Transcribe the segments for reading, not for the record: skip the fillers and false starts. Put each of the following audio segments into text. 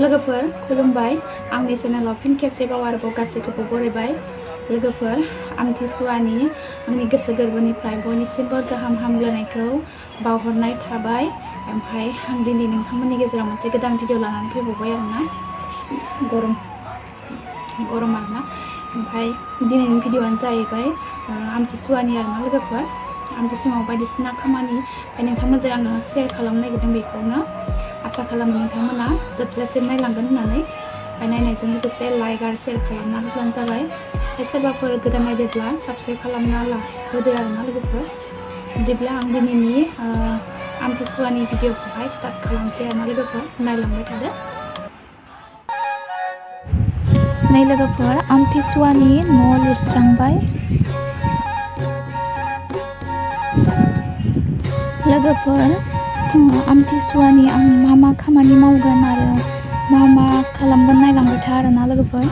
लोगोफोर खुलुमबाय आंनि चेनेलाव फिन खेबसेबाव आरोबाव गासैखौबो बरायबाय लोगोफोर आमथिसुवानि आंनि गोसो गोरबोनिफ्राय बयनिसिमबो गाहाम हामलायनायखौ बावहरनाय थाबाय ओमफ्राय आं दिनै नोंथांमोननि गेजेराव मोनसे गोदान भिडिअ लानानै फैबावबाय आरोना गरम आरोना ओमफ्राय दिनैनि भिडिअआनो जाहैबाय आमथिसुवानि आरोना लोगोफोर आमथिसुवायाव बायदिसिना खामानि नोंथांमोनजों आङो शेयार खालामनो नागिरदों बेखौनो आसा खालामो नोंथांमोना जोबजासिम नायलांगोन होननानै नायनायजों लोगोसे लाइक आरो शेयार खालामना होब्लानो जाबाय सोरबाफोर गोदान नायदोंब्ला साबस्क्राइब खालामना होदो आरोना लोगोफोर बिदिब्ला आं दिनैनि आमथिसुवानि भिडिअखौहाय स्टार्ट खालामसै आरोना लोगोफोर नायलांबाय थादो नै लोगोफोर आमथिसुवानि न' लिरस्रांबाय लोगोफोर आमथिसुवानि आं मा खामानि मावगोन आरो मा खालामगोन नायलांबाय था आरोना लोगोफोर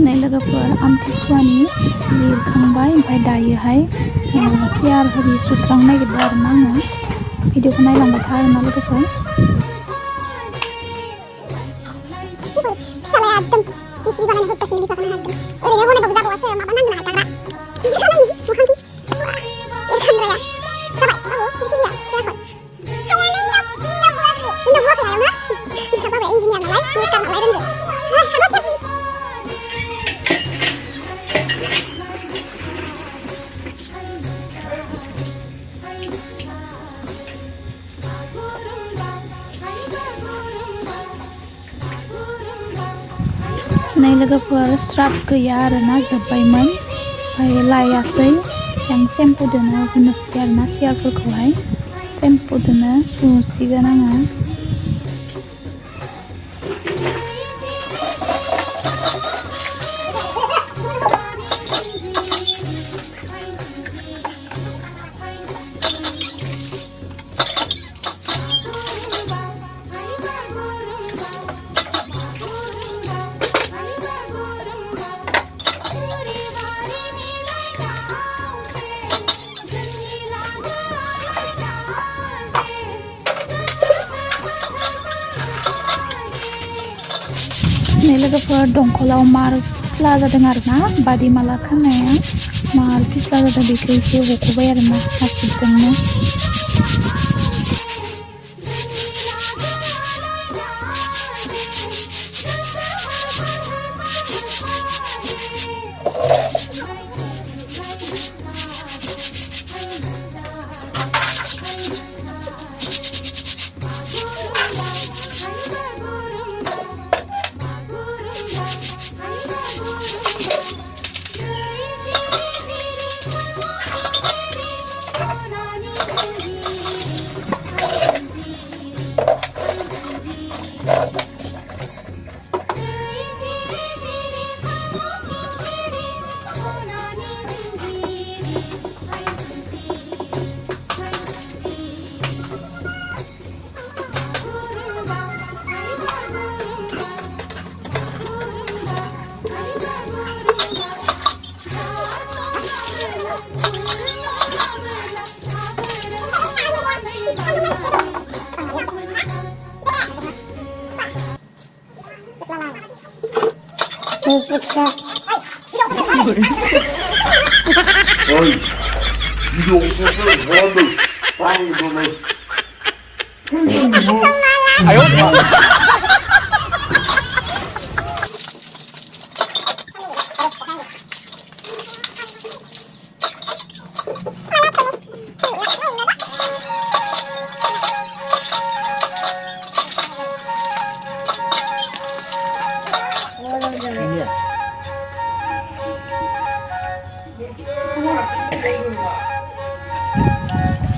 नै लोगोफोर आमथिसुवानि लिरखांबाय ओमफ्राय दायोहाय चेयार होरि सुस्रांनो नागिरदों आरोना आङो भिडिअखौ नायलांबाय था आरोना लोगोफोर फिसालाया एकदम जिसिबि बानायना होगासिनो बिफाखौनो एकदम ओरैनो हनेबाबो जाबावासो माबा नांगोन हायखाग्रा खामानि सुखांखि एरखांग्राया जाबाय बाबु जिसिबिया जायाखै इन्दाव बुवाखै हायावनो बिफा बाबाया इन्जिनियार नालाय मेकार नालाय रोंगो नै लोगोफोर स्राब गैया आरोना जोब्बायमोन ओमफ्राय लायासै आं सेम्पुदोनो हुनोसै आरोना चेयारफोरखौहाय सेम्पुदोनो सुसिगोन आङो नै लोगोफोर दंखलाव मार फिस्ला जादों आरोना बादिमाला खानाया मार फिस्ला जादों बेखौ एसे हख'बाय आरोना हासिबजोंनो Fizikse. Ay, video olsası varmış. Pardon. Ayol.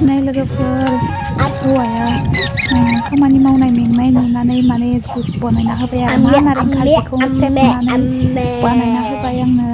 Này लोगोफोर हौवाया खामानि मावनाय मेंनाय नुनानै माने जुस बानायना होबाय आरो ना नारें खाजिखौ सेबनानै बानायना होबाय आंनो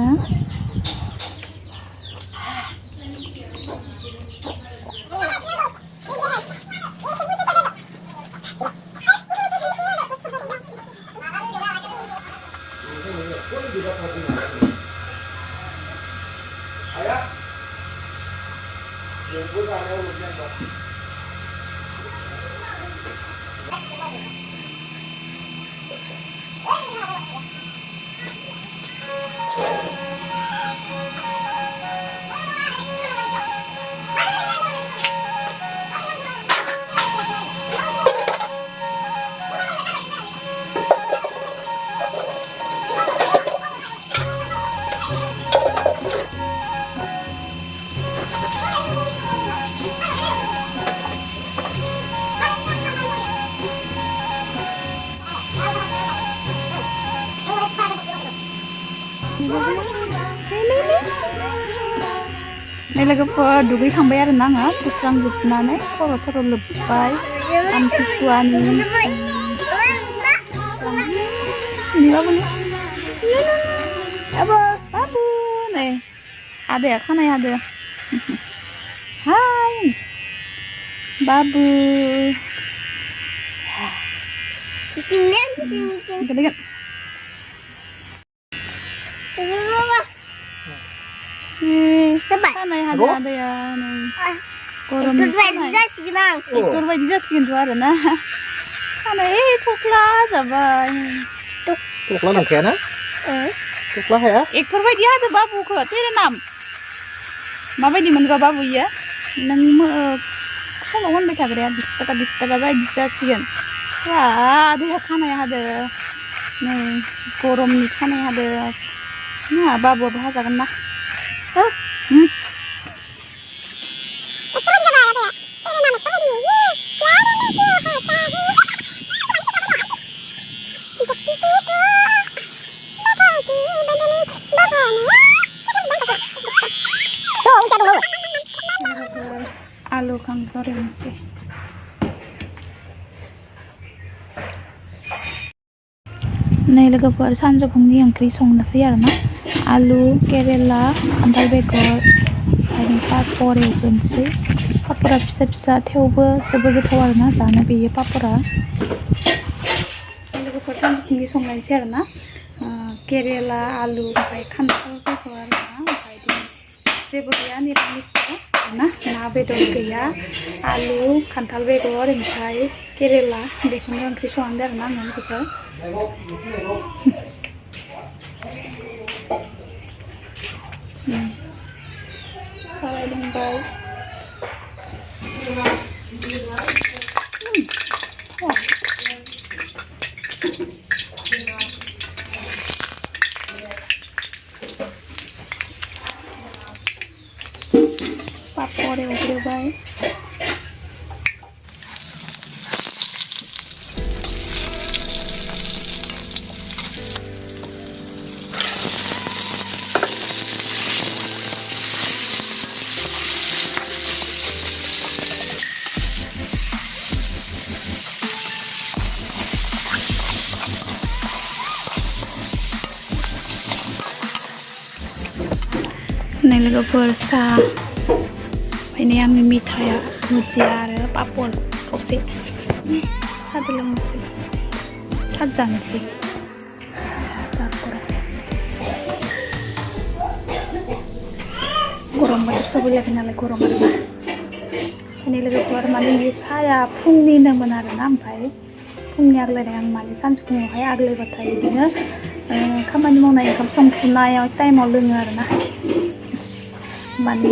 Này लोगोफोर दुगैखांबाय आरो ना आङो सुस्रांजोबनानै खर' सर' लोब्बाय आमथिसुवानि बाबु नै आदाया खानाय हादो हाय बाबु खानाय हादो आदाया नै गरम बेफोरबायदि जासिगोनथ' आरो ना खानाय थख्ला जाबाय थख्ला नंखाया ना थख्ला हाया बेफोरबायदि हादो बाबुखौ तेरे नाम माबायदि मोनबा बाबु इयो नों खमाव होनबाय थाग्राया 20 थाखा जायदि जासिगोन आदाया खानाय हादो नै गरमनि खानाय हादो ना बाबुआबो हाजागोन ना आलु खांखर एवनोसै नै लोगोफोर सानजौफुनि ओंख्रि संनोसै आरो ना आलु केरेला खान्थाल बेगर ओमफ्राय पापर एवग्रोनोसै पापरा फिसा फिसा थेवबो जोबोर गोथाव आरो ना जानो बेयो पापरा लोगोफोर सानजौफुनि संलायनोसै आरो ना केरेला आलु ओमफ्राय खान्थाल बेगर आरो ना ओमफ्राय जेबो गैया निरामिस ना बेदर गैया आलु खान्थाल बेगर ओमफ्राय केरेला बेखौनो ओंख्रि संदों आरो ना आङो लोगोफोर साराय दुंबाय पापर एवग्रोबाय नै लोगोफोर साहा ओमफ्राय आंनि मिथाया भुजिया आरो पापर खावसे साहा लोंनोसै साहा जानोसै गरम बोथोर सफैलायबाय नालाय गरम आरोना ओंखायनो लोगोफोर माने बे साहाया फुंनिनोमोन आरोना ओमफ्राय फुंनि आग्लायनाय आं माने सानजौफुङावहाय आग्लायबाथाय बिदिनो खामानि मावनाय ओंखाम संफुनायाव टाइमाव लोङो आरोना माने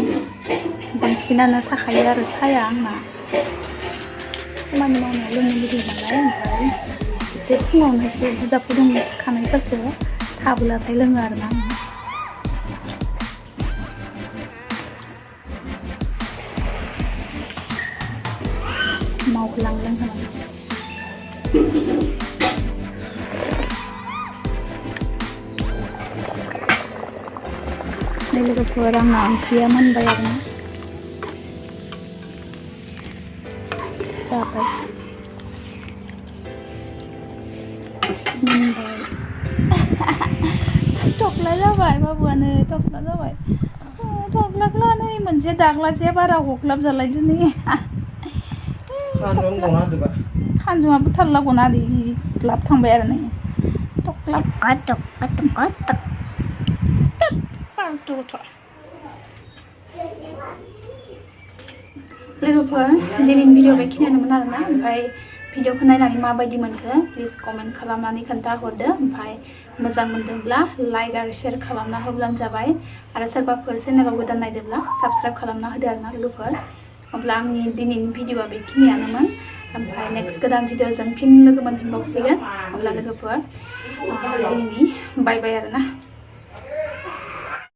बांसिनानो थाखायो आरो साया आंना खामानि मावनायाव लोंनो लुगैयो नालाय ओमफ्राय एसे फुङावनो एसे बुरजा फुदुंखानायफोरखौ थाबोलाथाय लोङो आरोना आङो मावग्लां लोंहोनानै लोगोफोर आंना ओंख्रिया मोनबाय आरोना थख्ला जाबाय बाबुआनो थख्ला जाबाय थख्लाखौला नै मोनसे दाग्लासे बारा हख्लाब जालाय दिनै सानदुं गना होदोबा सानजुआबो थाल्ला गना दै ग्लाब थांबाय आरो नै थख्लाब फाल्तु गथ' लोगोफोर दिनैनि भिडिअ बेखिनियानोमोन आरोना ओमफ्राय भिडिअखौ नायनानै माबायदि मोनखो प्लिज कमेन्ट खालामनानै खोन्थाहरदो ओमफ्राय मोजां मोनदोंब्ला लाइक आरो शेयार खालामना होब्लानो जाबाय आरो सोरबाफोर चेनेलाव गोदान नायदोंब्ला साबस्क्राइब खालामना होदो आरोना लोगोफोर अब्ला आंनि दिनैनि भिडिअआ बेखिनियानोमोन ओमफ्राय नेक्स्ट गोदान भिडिअजों फिन लोगो मोनफिनबावसिगोन अब्ला लोगोफोर दिनैनि बाय बाय आरोना